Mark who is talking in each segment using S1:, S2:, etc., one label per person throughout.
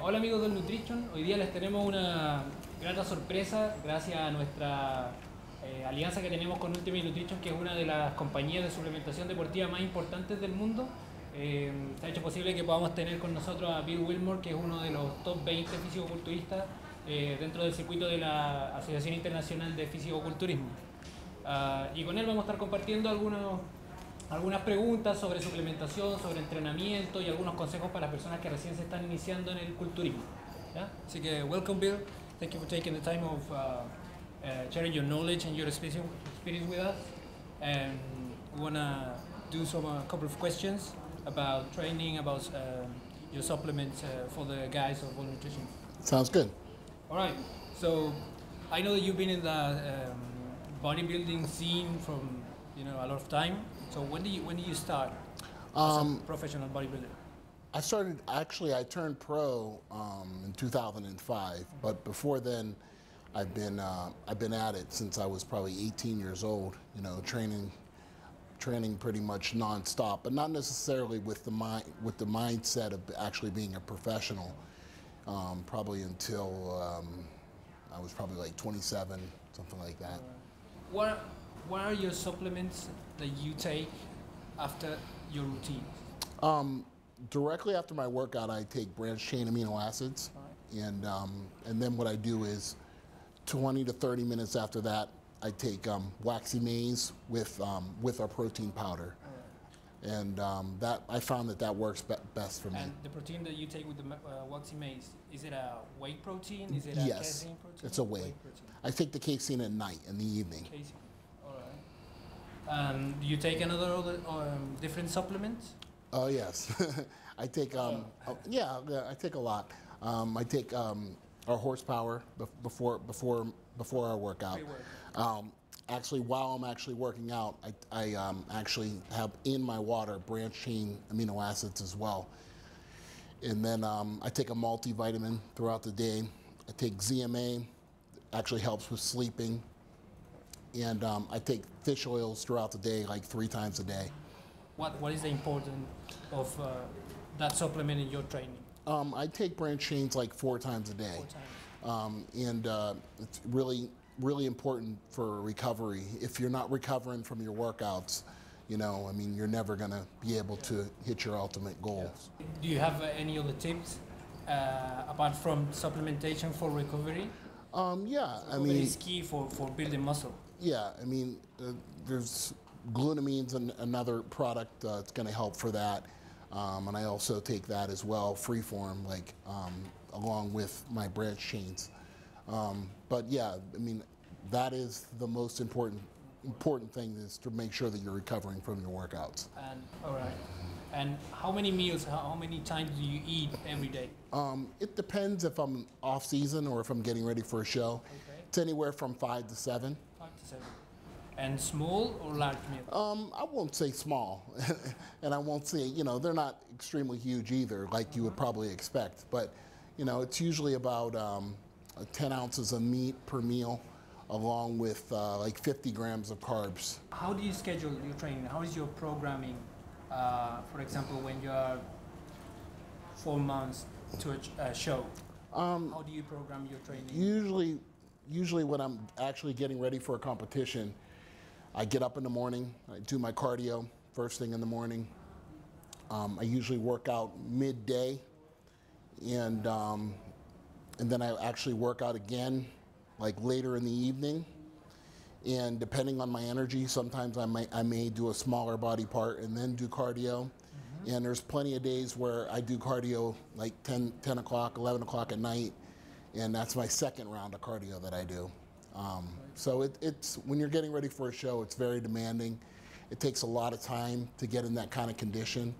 S1: Hola amigos del Nutrition, hoy día les tenemos una grata sorpresa gracias a nuestra alianza que tenemos con Ultimate Nutrition, que es una de las compañías de suplementación deportiva más importantes del mundo. Se ha hecho posible que podamos tener con nosotros a Bill Wilmore, que es uno de los top 20 fisicoculturistas dentro del circuito de la Asociación Internacional de Fisicoculturismo. Y con él vamos a estar compartiendo algunas preguntas sobre suplementación, sobre entrenamiento y algunos consejos para las personas que recién se están iniciando en el culturismo. ¿Ya? Así que, welcome Bill, thank you for taking the time of sharing your knowledge and your experience with us. And we want to do a couple of questions about training, about your supplements for the guys of World Nutrition.
S2: Sounds good.
S1: All right, so I know that you've been in the bodybuilding scene from a lot of time. So when did you start as a professional bodybuilder?
S2: I turned pro in 2005, but before then, I've been at it since I was probably 18 years old. You know, training pretty much nonstop, but not necessarily with the mindset of actually being a professional. Probably until I was probably like 27, something like that.
S1: What are your supplements that you take after your routine?
S2: Directly after my workout, I take branched chain amino acids, and then what I do is 20 to 30 minutes after that, I take waxy maize with our protein powder, and that I found that works best for me.
S1: And the protein that you take with the waxy maize, is it a whey protein? Is it a
S2: Yes,
S1: casein protein?
S2: it's a whey.
S1: Protein.
S2: I take the casein at night, in the evening.
S1: Casein. All right. Do you take another different supplements?
S2: Oh yes, I take I take a lot. I take our horsepower before our workout. Actually, while I'm actually working out, I actually have in my water branched chain amino acids as well. And then I take a multivitamin throughout the day. I take ZMA, actually helps with sleeping. And I take fish oils throughout the day, like 3 times a day.
S1: What is the importance of that supplement in your training?
S2: I take branched chains like 4 times a day.
S1: 4 times.
S2: And it's really important for recovery. If you're not recovering from your workouts, I mean, you're never going to be able to hit your ultimate goals.
S1: Do you have any other tips apart from supplementation for recovery?
S2: Yeah, I
S1: Recovery
S2: mean,
S1: is key for building muscle.
S2: yeah, I mean, there's glutamine's another product that's going to help for that. And I also take that as well, freeform, like along with my branched chains. But yeah, I mean, that is the most important thing, is to make sure that you're recovering from your workouts.
S1: And all right. And how many meals, how many times do you eat every day?
S2: It depends if I'm off season or if I'm getting ready for a show.
S1: Okay.
S2: It's anywhere from 5 to 7.
S1: 5 to 7. And small or large meals?
S2: I won't say small, and I won't say, they're not extremely huge either, like you would probably expect. But, it's usually about 10 ounces of meat per meal, along with like 50 grams of carbs.
S1: How do you schedule your training? How is your programming? For example, when you are 4 months to a show, how do you program your training?
S2: Usually when I'm actually getting ready for a competition, I get up in the morning, I do my cardio first thing in the morning. I usually work out midday, and then I actually work out again like later in the evening. And depending on my energy, sometimes I may do a smaller body part and then do cardio. And there's plenty of days where I do cardio like 10 o'clock, 11 o'clock at night, and that's my second round of cardio that I do. So it's when you're getting ready for a show, it's very demanding. It takes a lot of time to get in that kind of condition.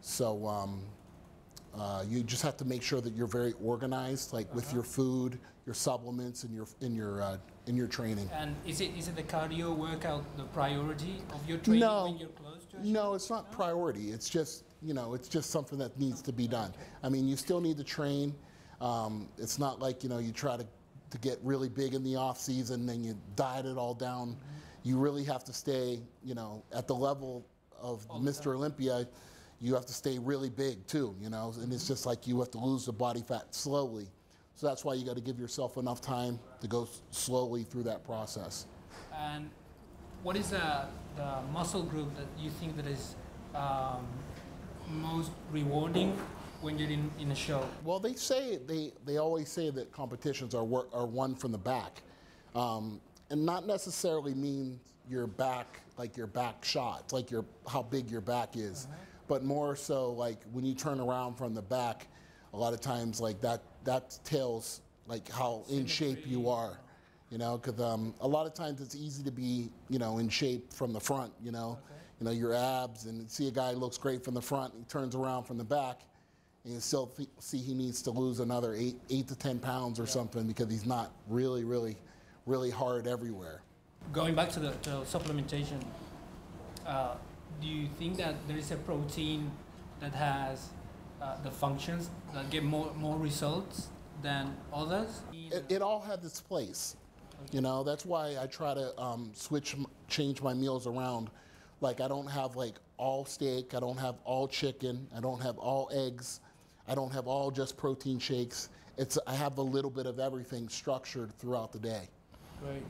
S2: So you just have to make sure that you're very organized, like with your food, your supplements, and in your training.
S1: And is it the cardio workout the priority of your training when you're close to a show?
S2: No, it's not priority. It's just it's just something that needs to be done. I mean, you still need to train. It's not like you try to get really big in the off season, then you diet it all down. You really have to stay at the level of Mr. Olympia. you have to stay really big too, you know, and it's just like you have to lose the body fat slowly. So that's why you got to give yourself enough time to go slowly through that process.
S1: And what is the muscle group that you think that is most rewarding when you're in a show?
S2: Well, they always say that competitions are won from the back, and not necessarily mean your back, like your back shots, like how big your back is, but more so like when you turn around from the back, a lot of times like that tells like how in shape you are, you know, because a lot of times it's easy to be, you know, in shape from the front, you know, your abs, and see a guy looks great from the front, he turns around from the back, and you still see he needs to lose another 8 to 10 pounds or something because he's not really hard everywhere.
S1: Going back to the supplementation, do you think that there is a protein that has the functions that get more results than others?
S2: It all has its place. You know, that's why I try to change my meals around. Like I don't have like all steak, I don't have all chicken, I don't have all eggs, I don't have all just protein shakes. I have a little bit of everything structured throughout the day.
S1: Great.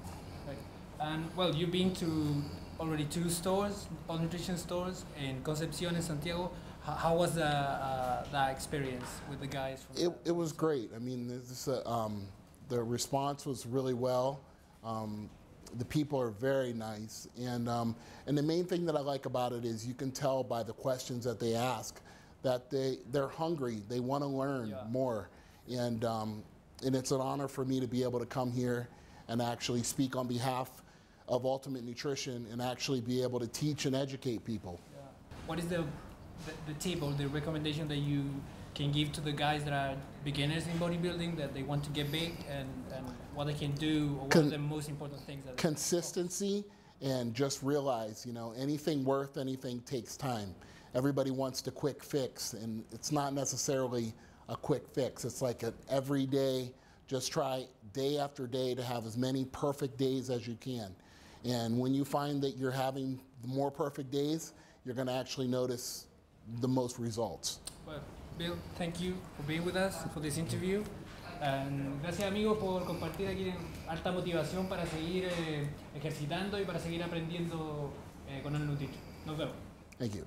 S1: And well, you've been to already 2 stores, all nutrition stores in Concepcion and Santiago. How was that experience with the guys?
S2: It was great. I mean, the response was really well. The people are very nice, and the main thing that I like about it is you can tell by the questions that they ask that they're hungry. They want to learn more, and it's an honor for me to be able to come here and actually speak on behalf of Ultimate Nutrition and actually be able to teach and educate people.
S1: Yeah. What is the tip or the recommendation that you can give to the guys that are beginners in bodybuilding, that they want to get big, and what they can do, or what are the most important things?
S2: Consistency, and just realize, you know, anything worth anything takes time. Everybody wants the quick fix, and it's not necessarily a quick fix. It's like an everyday, just try day after day to have as many perfect days as you can. And when you find that you're having more perfect days, you're going to actually notice the most results.
S1: Well, Bill, thank you for being with us for this interview. Gracias, amigos, por compartir aquí alta motivación para seguir ejercitando y para seguir aprendiendo con el Nutrition. Nos vemos.
S2: Thank you.